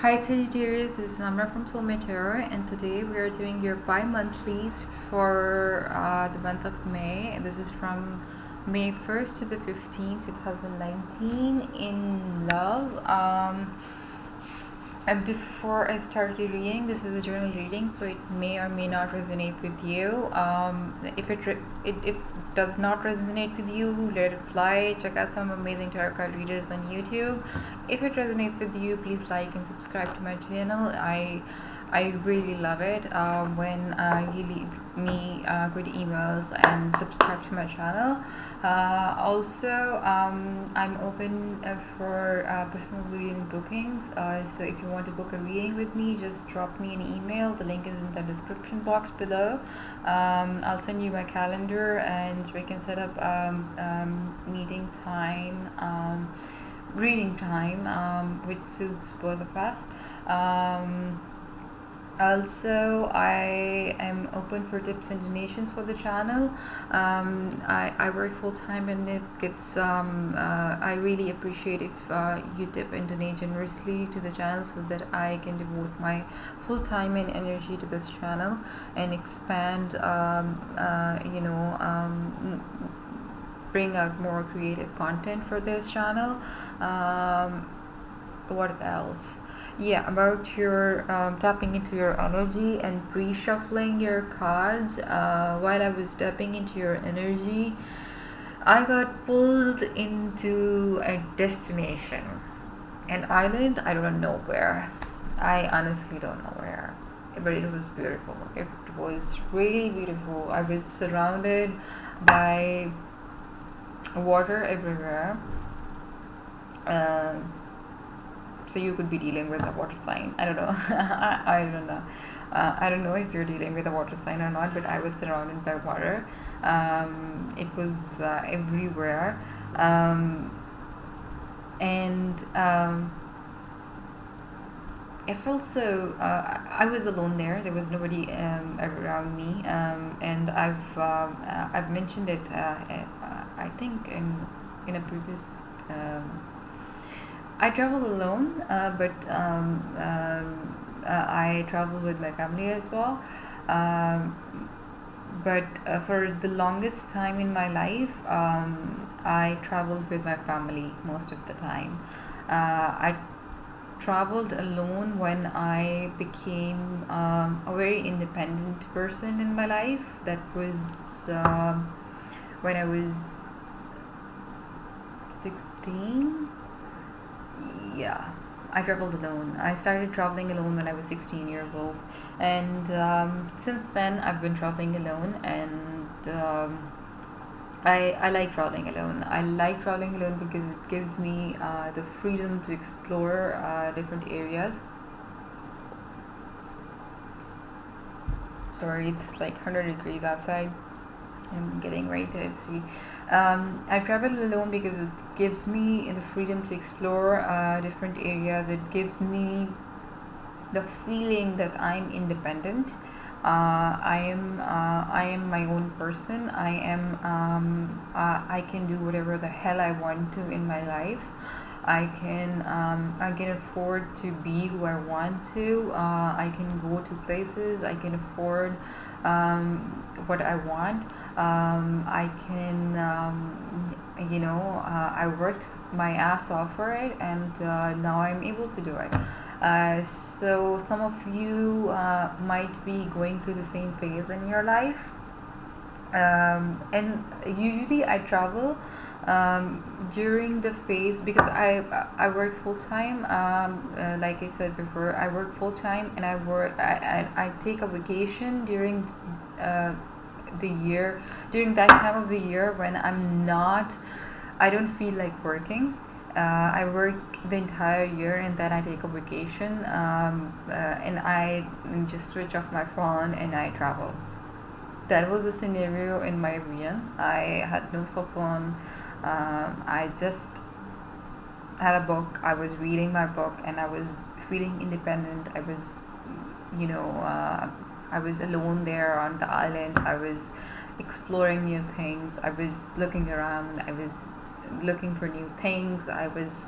Hi Sagittarius, this is Namra from Soulmate, and today we are doing your bi-monthlies for the month of May. This is from May 1st to the 15th, 2019 in love. And before I start your reading, this is a journal reading, so it may or may not resonate with you. If it does not resonate with you, let it fly. Check out some amazing tarot card readers on YouTube. If it resonates with you, please like and subscribe to my channel. I really love it when you leave me good emails and subscribe to my channel. Also, I'm open for personal reading bookings. So if you want to book a reading with me, just drop me an email. The link is in the description box below. I'll send you my calendar and we can set up meeting time, reading time, which suits both of us. Also, I am open for tips and donations for the channel. I work full time and it gets I really appreciate if you tip and donate generously to the channel so that I can devote my full time and energy to this channel and expand bring out more creative content for this channel. What else? Yeah, about your tapping into your energy and pre-shuffling your cards. While I was tapping into your energy, I got pulled into a destination, an island. I don't know where. I honestly don't know where, but it was beautiful. It was really beautiful. I was surrounded by water everywhere. So you could be dealing with a water sign. I don't know. I don't know. I don't know if you're dealing with a water sign or not, but I was surrounded by water. It was everywhere. I felt so. I was alone there. There was nobody around me, and I've mentioned it. I think in a previous. I travel alone, but I travel with my family as well. But for the longest time in my life, I traveled with my family most of the time. I traveled alone when I became a very independent person in my life. That was when I was 16. Yeah, I traveled alone. I started traveling alone when I was 16 years old, and since then I've been traveling alone, and I like traveling alone. I like traveling alone because it gives me the freedom to explore different areas. Sorry, it's like 100 degrees outside. I'm getting ready to see. I travel alone because it gives me the freedom to explore different areas. It gives me the feeling that I'm independent. I am my own person. I can do whatever the hell I want to in my life. I can afford to be who I want to. I can go to places. I can afford what I want. I can I worked my ass off for it, and now I'm able to do it. So some of you might be going through the same phase in your life, and usually I travel during the phase because I work full time. Like I said before, I work full time, and I take a vacation during the year, during that time of the year when I don't feel like working. I work the entire year and then I take a vacation, and I just switch off my phone and I travel. That was the scenario in my region. I had no cell phone. I just had a book. I was reading my book and I was feeling independent. I was, I was alone there on the island. I was exploring new things. I was looking around. I was looking for new things. I was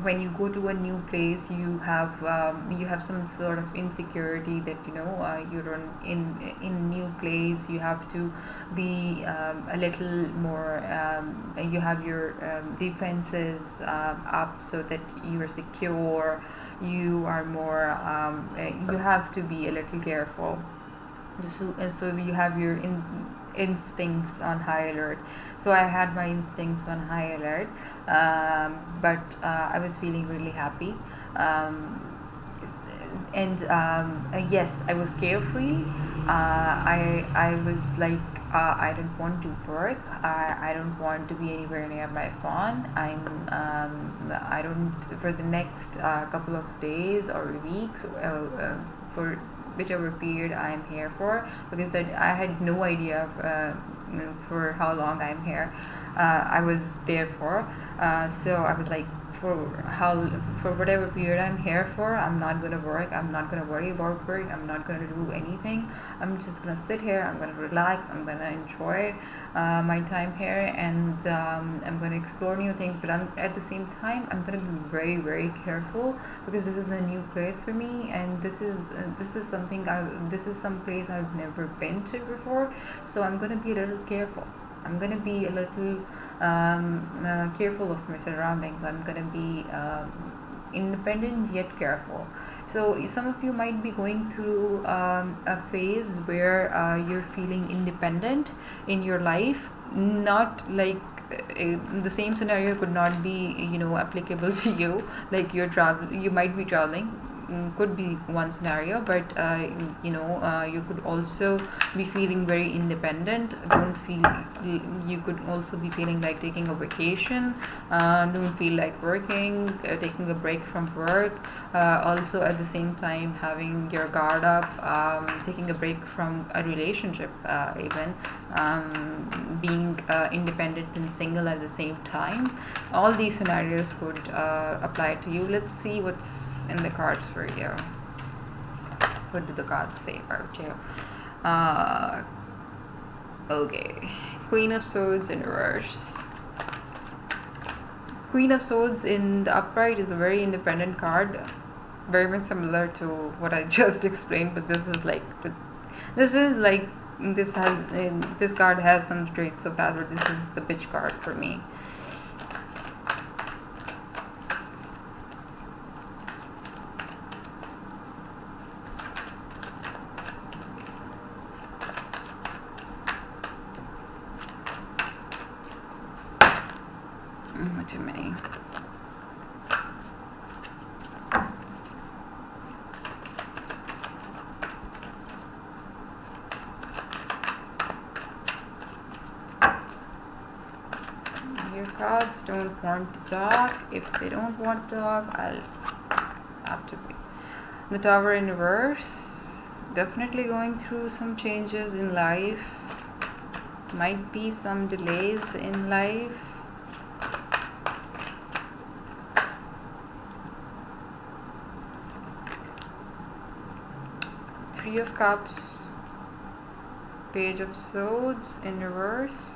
When you go to a new place, you have some sort of insecurity that you're in new place. You have to be a little more. You have your defenses up so that you are secure. You are more. You have to be a little careful. So you have your instincts on high alert. So I had my instincts on high alert, but I was feeling really happy. um, and yes, I was carefree. I was like, I don't want to work. I don't want to be anywhere near my phone. I don't, for the next couple of days or weeks, for whichever period I'm here for, because I had no idea of, for how long I'm here. I was there for. So I was like, for how, for whatever period I'm here for, I'm not gonna work. I'm not gonna worry about work. I'm not gonna do anything. I'm just gonna sit here. I'm gonna relax. I'm gonna enjoy my time here, and I'm gonna explore new things. But at the same time, I'm gonna be very, very careful, because this is a new place for me, and this is something this is some place I've never been to before. So I'm gonna be a little careful. I'm gonna be a little careful of my surroundings. I'm gonna be independent yet careful. So some of you might be going through a phase where you're feeling independent in your life. Not like the same scenario could not be applicable to you. Like you might be traveling, could be one scenario, but you could also be feeling very independent. Don't feel, you could also be feeling like taking a vacation. Don't feel like working, taking a break from work. Also at the same time having your guard up, taking a break from a relationship, even being independent and single at the same time. All these scenarios could apply to you. Let's see what's in the cards for you. What do the cards say about you? Okay, Queen of Swords in reverse. Queen of Swords in the upright is a very independent card, very much similar to what I just explained, but this is like this card has some traits of that, but this is the bitch card for me. Too many. Your cards don't want to talk. If they don't want to talk, I'll have to be. The Tower in reverse. Definitely going through some changes in life. Might be some delays in life. Three of Cups, Page of Swords in reverse.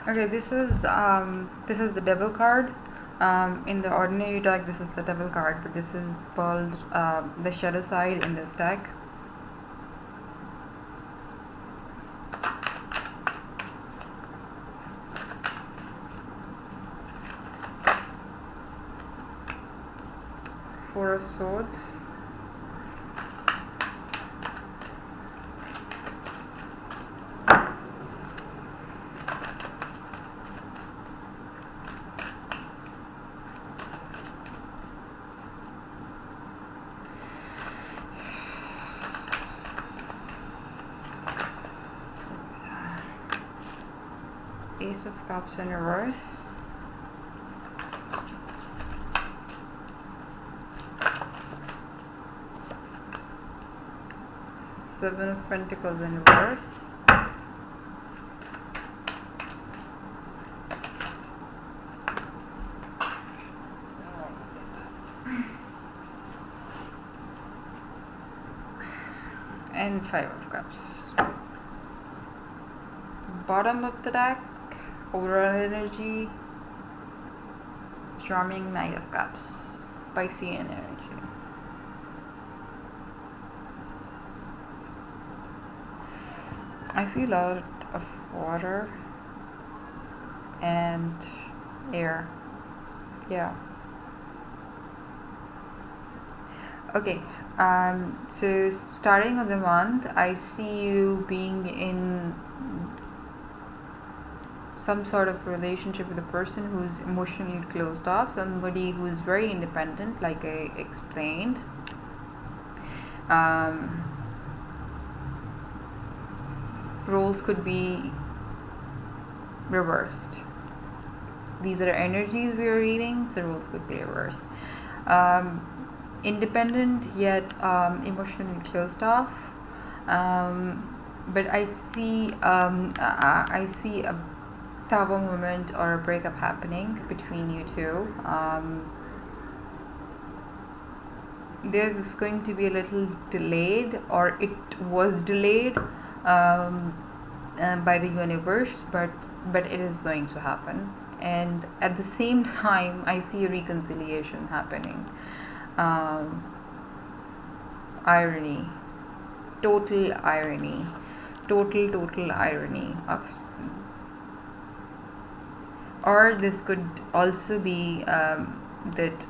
Okay, this is the Devil card. In the ordinary deck, this is the Devil card, but this is called the Shadow side in this deck. Four of Swords. Ace of Cups in reverse. Seven of Pentacles in reverse. And Five of Cups. Bottom of the deck, overall energy, charming Knight of Cups, Piscean energy. I see a lot of water and air. Yeah. Okay. So starting of the month, I see you being in some sort of relationship with a person who's emotionally closed off, somebody who's very independent, like I explained. Roles could be reversed. These are energies we are reading, so roles could be reversed. Independent yet emotionally closed off. But I see a Tower moment or a breakup happening between you two. There's going to be a little delayed, or it was delayed by the universe, but it is going to happen. And at the same time, I see a reconciliation happening. Irony, total irony, total irony of. Or this could also be that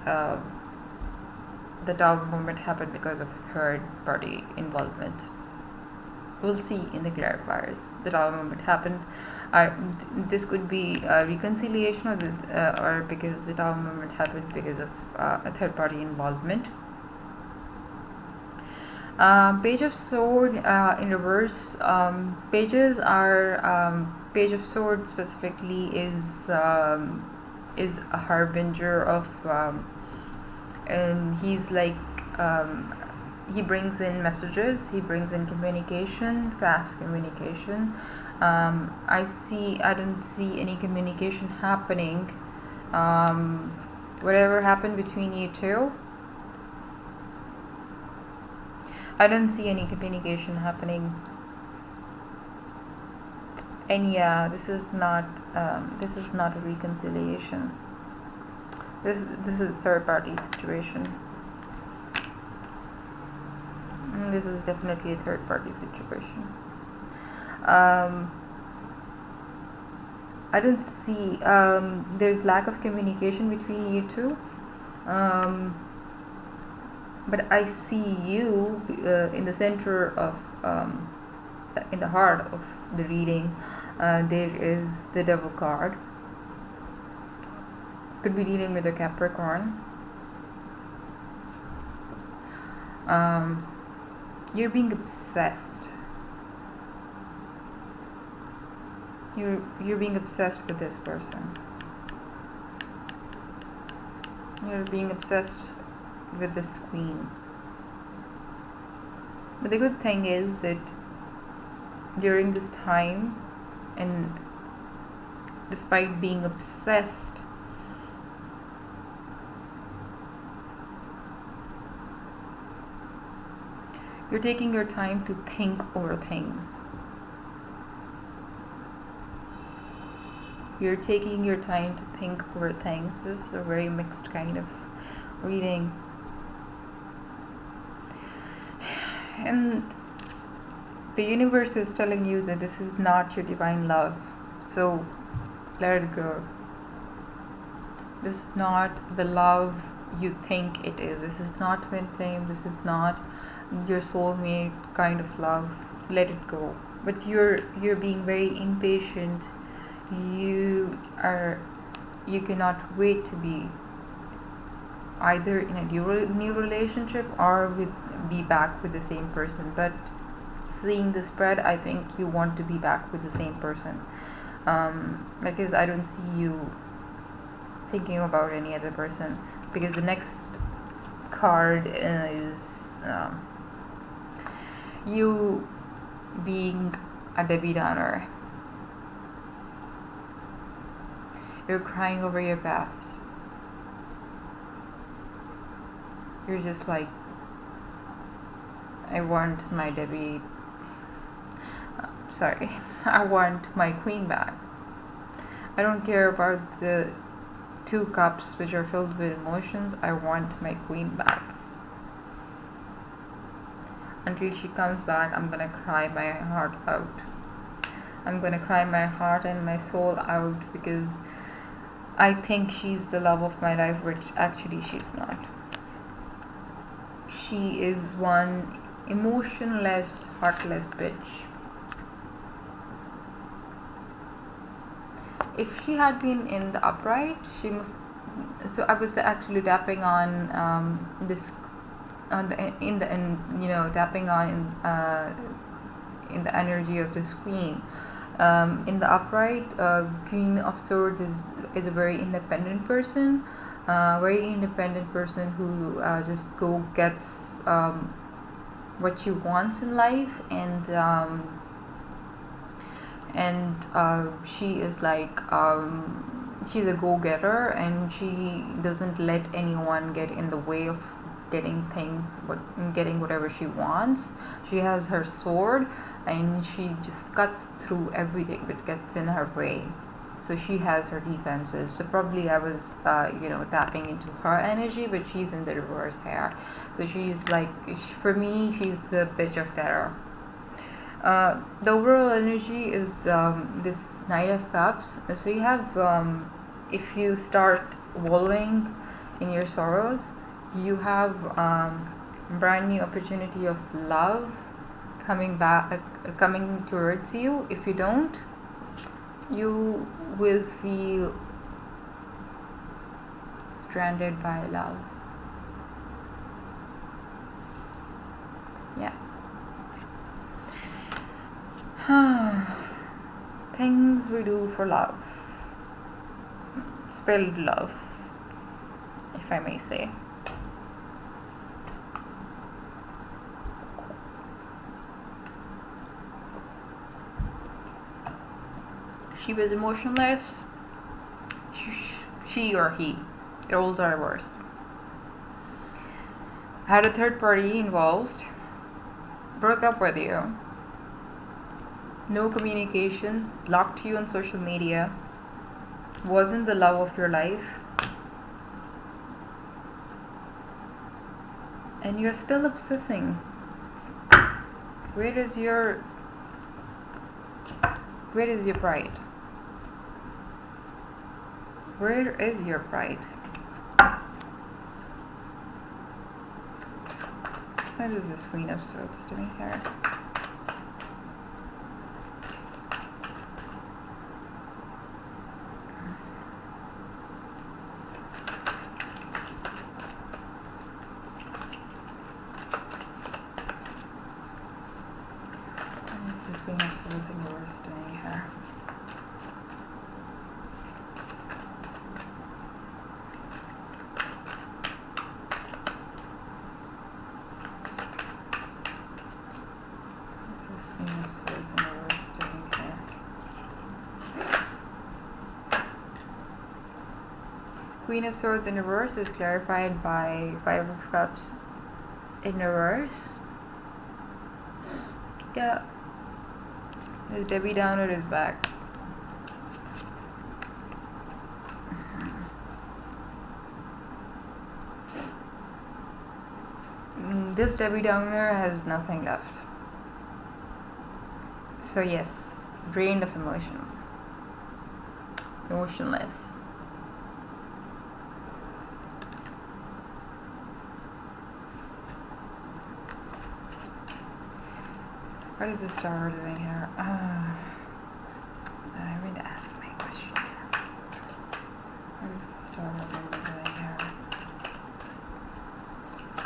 the Tower moment happened because of third party involvement. We'll see in the clarifiers. The Tower moment happened. This could be reconciliation, or because the Tower moment happened because of a third party involvement. Page of Sword in reverse. Pages are Page of Swords specifically is a harbinger of, and he's like, he brings in messages, he brings in communication, fast communication. I don't see any communication happening. Whatever happened between you two, I don't see any communication happening. And yeah, this is not a reconciliation. This is a third party situation. This is definitely a third party situation. I don't see, there's lack of communication between you two. But I see you in the center of, in the heart of the reading. There is the Devil card. Could be dealing with a Capricorn. You're being obsessed. You're being obsessed with this person. You're being obsessed with this queen. But the good thing is that during this time, and despite being obsessed, you're taking your time to think over things. You're taking your time to think over things. This is a very mixed kind of reading. And the universe is telling you that this is not your divine love. So let it go. This is not the love you think it is. This is not twin flame. This is not your soulmate kind of love. Let it go. But you're being very impatient. You cannot wait to be either in a new relationship or be back with the same person. But seeing the spread, I think you want to be back with the same person, because I don't see you thinking about any other person, because the next card is You being a Debbie Downer. You're crying over your past. You're just like, I want my Debbie. Sorry, I want my queen back. I don't care about the 2 cups which are filled with emotions. I want my queen back. Until she comes back, I'm gonna cry my heart out. I'm gonna cry my heart and my soul out because I think she's the love of my life, which actually she's not. She is one emotionless, heartless bitch. If she had been in the upright, she must. So I was actually tapping on this, on the tapping on in the energy of this queen. In the upright, Queen of Swords is a very independent person, who just gets what she wants in life, and she is like she's a go-getter, and she doesn't let anyone get in the way of getting getting whatever she wants. She has her sword, and she just cuts through everything that gets in her way. So she has her defenses. So probably I was tapping into her energy, but she's in the reverse here. So she's like, for me, she's the bitch of terror. The overall energy is this Knight of Cups. So you have, if you start wallowing in your sorrows, you have brand new opportunity of love coming towards you. If you don't, you will feel stranded by love. Yeah. Things we do for love. Spilled love, if I may say. She was emotionless. She or he. Roles are reversed. Had a third party involved. Broke up with you. No communication. Blocked you on social media. Wasn't the love of your life. And you're still obsessing. Where is your pride? Where is your pride? What is this Queen of Swords doing here? What is this Queen of Swords in reverse doing here? Queen of Swords in reverse is clarified by 5 of Cups in reverse. Yeah. The Debbie Downer is back. This Debbie Downer has nothing left. So yes, drained of emotions. Emotionless. What is this star doing here? I haven't asked my question. What is this star doing here?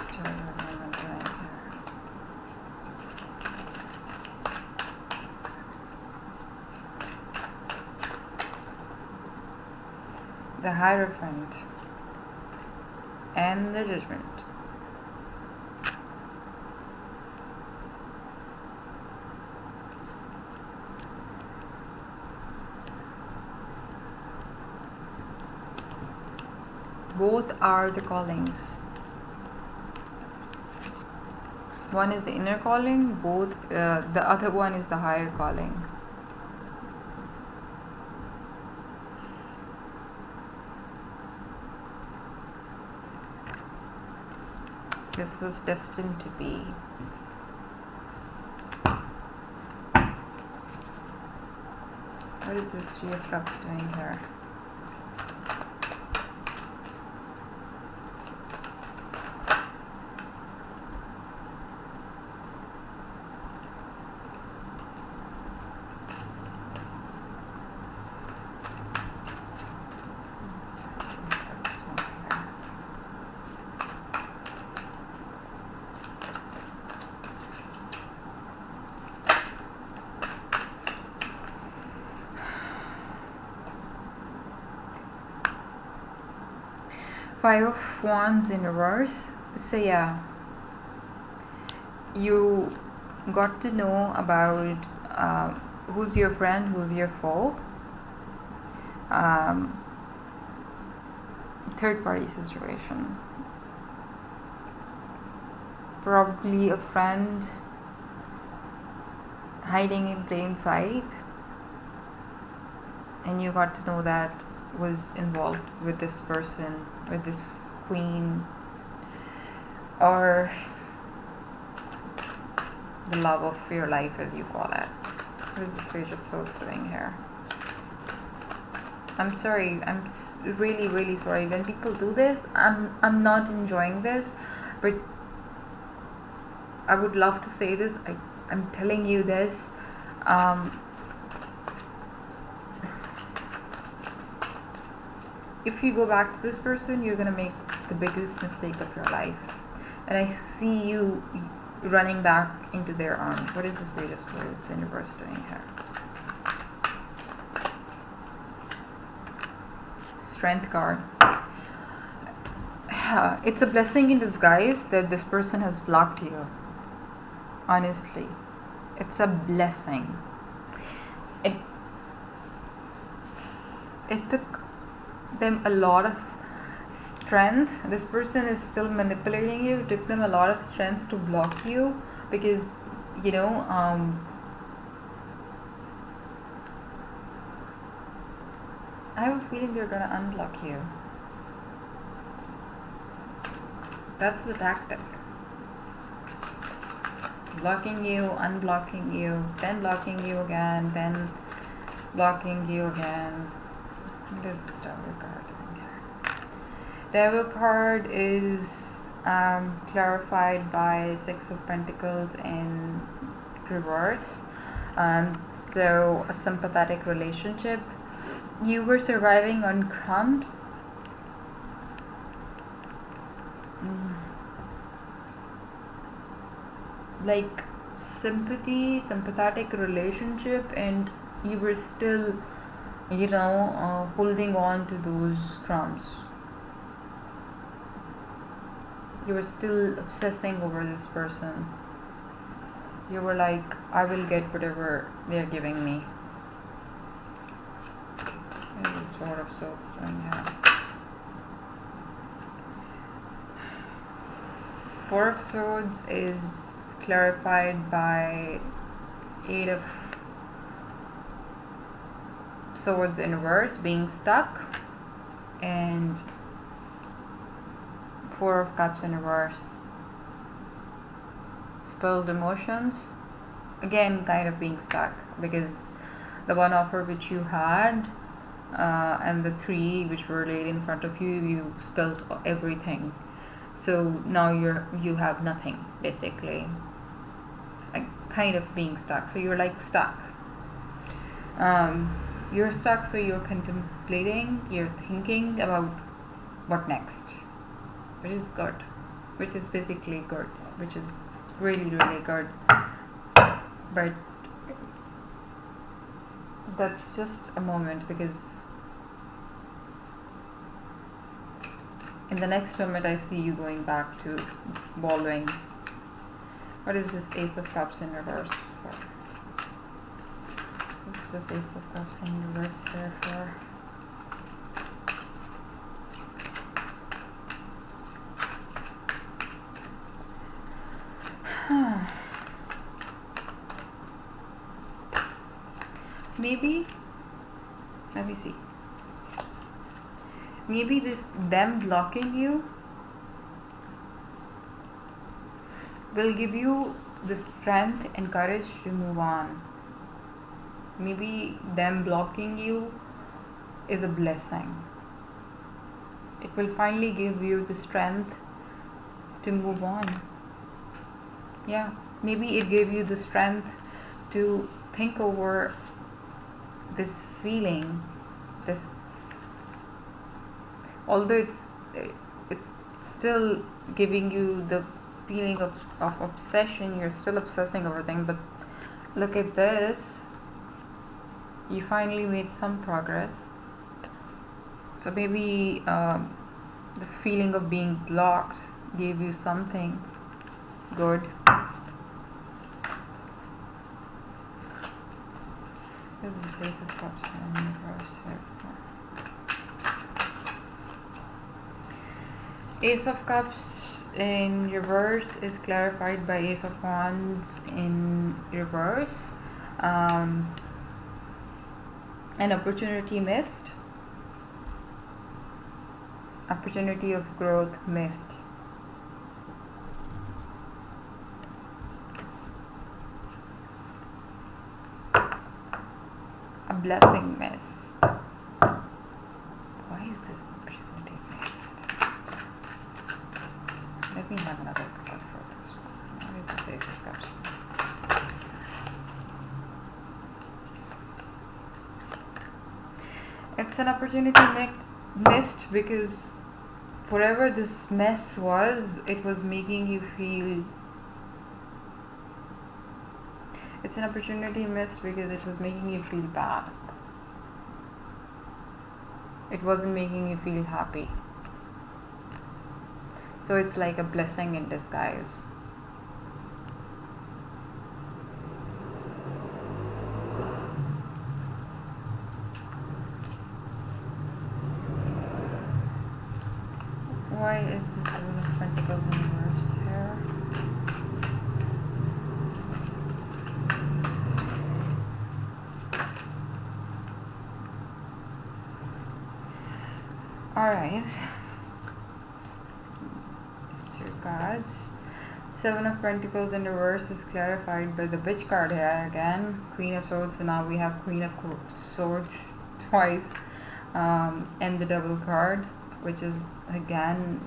Star doing here. The Hierophant and the Judgment. both are the callings. One is the inner calling, the other one is the higher calling. This was destined to be. What is this Three of Cups doing here? Five of Wands in reverse. So yeah, you got to know about who's your friend, who's your foe. Third party situation. Probably a friend hiding in plain sight, and you got to know that was involved with this person, with this queen, or the love of your life, as you call it. What is this Page of Swords doing here? I'm sorry, I'm really, really sorry. When people do this, I'm not enjoying this, but I would love to say this. I'm telling you this. If you go back to this person, you're gonna make the biggest mistake of your life. And I see you running back into their arms. What is this Page of Swords in reverse doing here? Strength card. It's a blessing in disguise that this person has blocked you. Honestly, it's a blessing. It took them a lot of strength. This person is still manipulating you. It took them a lot of strength to block you, because you know, I have a feeling they're gonna unblock you. That's the tactic. Blocking you, unblocking you, then blocking you again, then blocking you again. What is this Devil card doing here? Devil card is clarified by Six of Pentacles in reverse. So a sympathetic relationship. You were surviving on crumbs. Like sympathetic relationship, and you were still, you know, holding on to those crumbs. You were still obsessing over this person. You were like, I will get whatever they're giving me. What is the Sword of Swords doing here? Four of Swords is clarified by Eight of Swords in reverse, being stuck, and Four of Cups in reverse, spilled emotions. Again, kind of being stuck, because the one offer which you had and the three which were laid in front of you, you spilled everything. So now you have nothing, basically. Like, kind of being stuck. So you're like stuck. You're stuck, so you're contemplating, you're thinking about what next, which is good, which is basically good, which is really, really good. But that's just a moment, because in the next moment I see you going back to wallowing. What is this Ace of Cups in reverse for? What's this Ace of Cups in reverse here for? maybe, let me see, maybe them blocking you will give you the strength and courage to move on. Maybe them blocking you is a blessing. It will finally give you the strength to move on. Yeah, maybe it gave you the strength to think over this feeling, this, although it's still giving you the feeling of obsession, you're still obsessing over things, but look at this, you finally made some progress. So maybe the feeling of being blocked gave you something good. This is the Ace of Cups in reverse here. Ace of Cups in reverse is clarified by Ace of Wands in reverse. An opportunity missed. Opportunity of growth missed. A blessing missed. Why is this opportunity missed? Let me have another card for this one. Why is this Ace of Cups? It's an opportunity missed because whatever this mess was, it was making you feel. It's an opportunity missed because it was making you feel bad. It wasn't making you feel happy. So it's like a blessing in disguise. Why is the Seven of Pentacles in reverse here? Alright. 2 cards. Seven of Pentacles in reverse is clarified by the Witch card here again. Queen of Swords, so now we have Queen of Swords twice. And the double card, which is again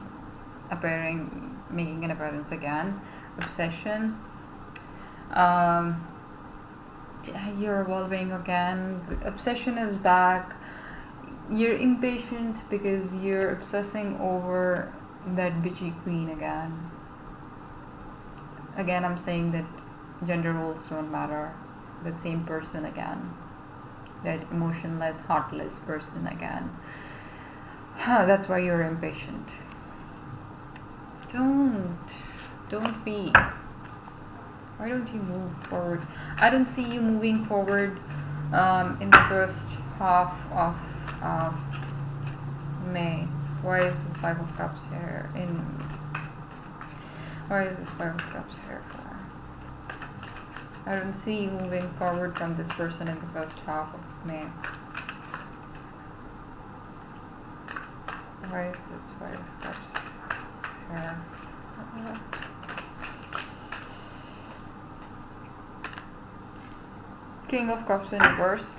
making an appearance again. Obsession. You're evolving again. The obsession is back. You're impatient because you're obsessing over that bitchy queen again. Again, I'm saying that gender roles don't matter. That same person again. That emotionless, heartless person again. That's why you're impatient. Don't be. Why don't you move forward? I don't see you moving forward in the first half of May. Why is this Five of Cups here? Why is this Five of Cups here for? I don't see you moving forward from this person in the first half of May. Why is this Five of Cups here? King of Cups in reverse.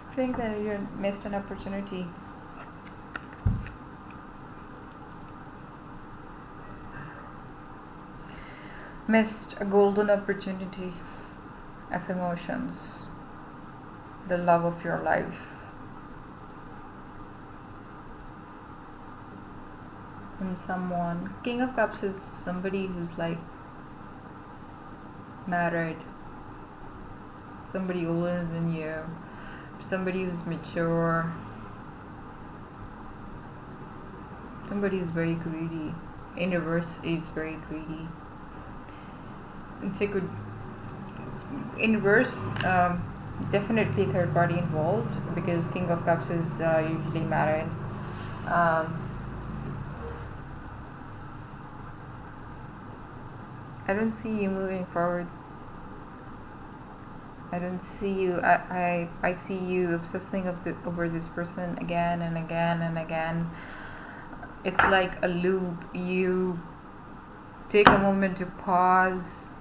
I think that you missed an opportunity. Missed a golden opportunity of emotions. The love of your life. From someone. King of Cups is somebody who's like married. Somebody older than you. Somebody who's mature. Somebody who's very greedy. In reverse is very greedy. In reverse, definitely third party involved because King of Cups is usually married. I don't see you moving forward. I don't see you. I see you obsessing over this person again and again and again. It's like a loop. You take a moment to pause,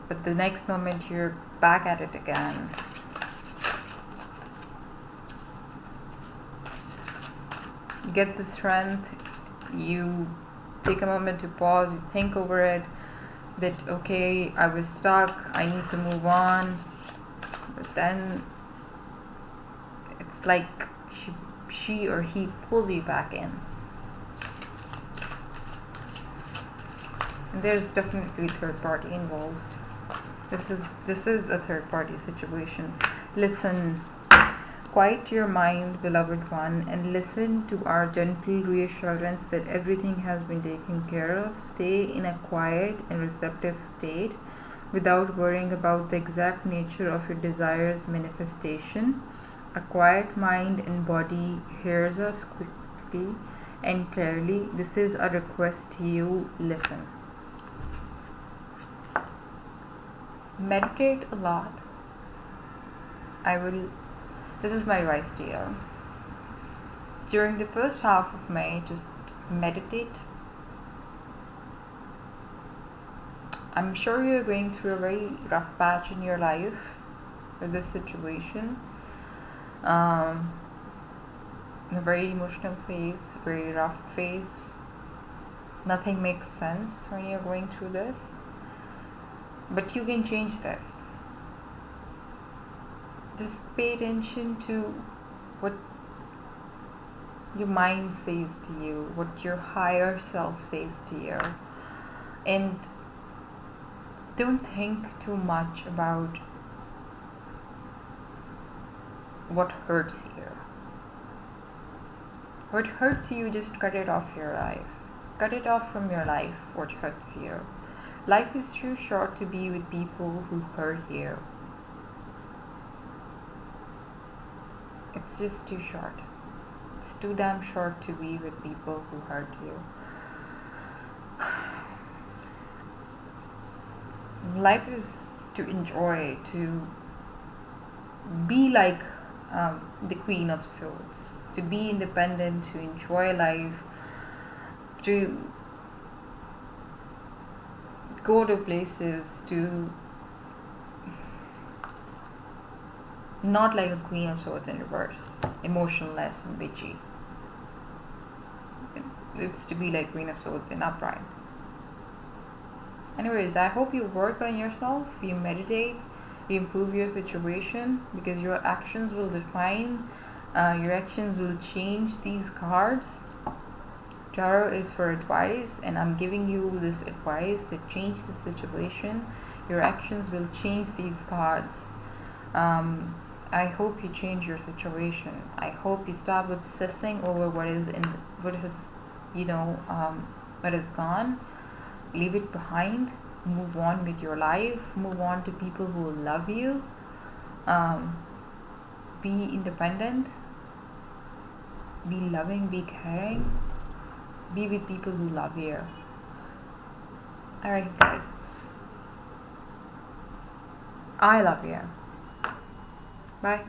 but the next moment you're back at it again. Get the strength. You take a moment to pause. You think over it. That okay, I was stuck. I need to move on. But then it's like she or he pulls you back in. And there's definitely third party involved. This is a third party situation. Listen, quiet your mind, beloved one, and listen to our gentle reassurance that everything has been taken care of. Stay in a quiet and receptive state without worrying about the exact nature of your desire's manifestation. A quiet mind and body hears us quickly and clearly. This is a request to you. Listen. Meditate a lot. This is my advice to you. During the first half of May, just meditate. I'm sure you're going through a very rough patch in your life with this situation. A very emotional phase, very rough phase. Nothing makes sense when you're going through this. But you can change this. Just pay attention to what your mind says to you, what your higher self says to you. And don't think too much about what hurts you. What hurts you, just cut it off your life. Cut it off from your life, what hurts you. Life is too short to be with people who hurt you. It's just too short. It's too damn short to be with people who hurt you. Life is to enjoy, to be like the Queen of Swords, to be independent, to enjoy life, to go to places, to not like a Queen of Swords in reverse, emotionless and bitchy. It's to be like Queen of Swords in upright. Anyways, I hope you work on yourself, you meditate, you improve your situation, because your actions will define, your actions will change these cards. Tarot is for advice, and I'm giving you this advice to change the situation. Your actions will change these cards. I hope you change your situation. I hope you stop obsessing over what is gone. Leave it behind. Move on with your life. Move on to people who will love you. Be independent. Be loving. Be caring. Be with people who love you. Alright, guys. I love you. Bye.